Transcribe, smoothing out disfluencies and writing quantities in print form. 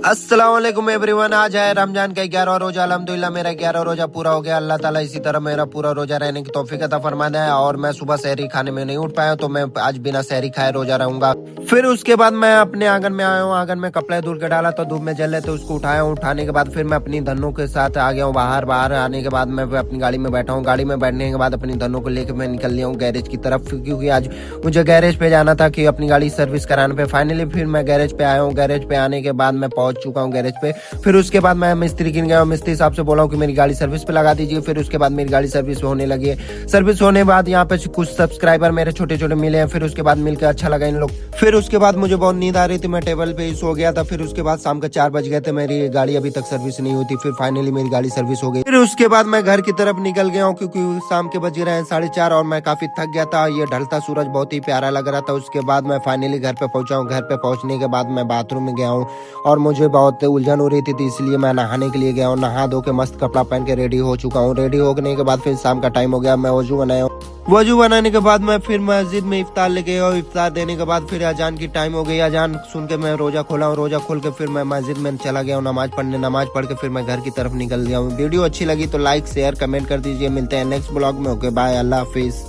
अस्सलाम वालेकुम एवरीवन। आज है रमजान का 11वां रोजा। अल्हम्दुलिल्लाह मेरा 11वां रोजा पूरा हो गया। अल्लाह ताला इसी तरह मेरा पूरा रोजा रहने की तौफीक अता फरमाना है। और मैं सुबह सहरी खाने में नहीं उठ पाया, तो मैं आज बिना सहरी खाए रोजा रहूंगा। फिर उसके बाद मैं अपने आंगन में आया हूँ। आंगन में कपड़े धुल के डाला तो धूप में जल रहे थे, उसको उठाया हूँ। उठाने के बाद फिर मैं अपनी धनों के साथ आ गया हूँ बाहर। बाहर आने के बाद मैं अपनी गाड़ी में बैठा हूँ। गाड़ी में बैठने के बाद अपनी धनों को लेकर मैं निकल लिया हूँ गैरेज की तरफ, क्योंकि आज मुझे गैरेज पे जाना था कि अपनी गाड़ी सर्विस कराने पे। फाइनली फिर मैं गैरेज पे आया हूँ। गैरेज पे आने के बाद मैं पहुंच चुका हूँ गैरेज पे। फिर उसके बाद मैं मिस्त्री गिन गया, मिस्त्री साहब से बोला हूँ कि मेरी गाड़ी सर्विस पे लगा दीजिए। फिर उसके बाद मेरी गाड़ी सर्विस होने लगी है। सर्विस होने के बाद यहाँ पे कुछ सब्सक्राइबर मेरे छोटे छोटे मिले हैं। फिर उसके बाद मिलकर अच्छा लगा इन लोग। फिर उसके बाद मुझे बहुत नींद आ रही थी, मैं टेबल पे ही सो गया था। फिर उसके बाद शाम के 4 बज गए थे, मेरी गाड़ी अभी तक सर्विस नहीं हुई थी। फिर फाइनली मेरी गाड़ी सर्विस हो गई। फिर उसके बाद मैं घर की तरफ निकल गया हूँ, क्योंकि शाम के बज रहे हैं 4:30 और मैं काफी थक गया था। ये ढलता सूरज बहुत ही प्यारा लग रहा था। उसके बाद मैं फाइनली घर पे पहुंचा हूँ। घर पे पहुंचने के बाद मैं बाथरूम में गया हूँ और मुझे बहुत उलझन हो रही थी, इसलिए मैं नहाने के लिए गया हूँ। नहा धो के मस्त कपड़ा पहन के रेडी हो चुका हूँ। रेडी होने के बाद फिर शाम का टाइम हो गया। मैं वजू बनाया। वजू बनाने के बाद मैं फिर मस्जिद में इफ्तार लेके गया। इफ्तार देने के बाद फिर अजान की टाइम हो गई। अजान सुन के मैं रोजा खोला हूँ। रोजा खोल के फिर मैं मस्जिद में चला गया हूँ नमाज पढ़ने। नमाज पढ़ के फिर मैं घर की तरफ निकल गया हूँ। वीडियो अच्छी लगी तो लाइक शेयर कमेंट कर दीजिए। मिलते हैं नेक्स्ट ब्लॉग में। ओके बाय, अल्लाह हाफिज।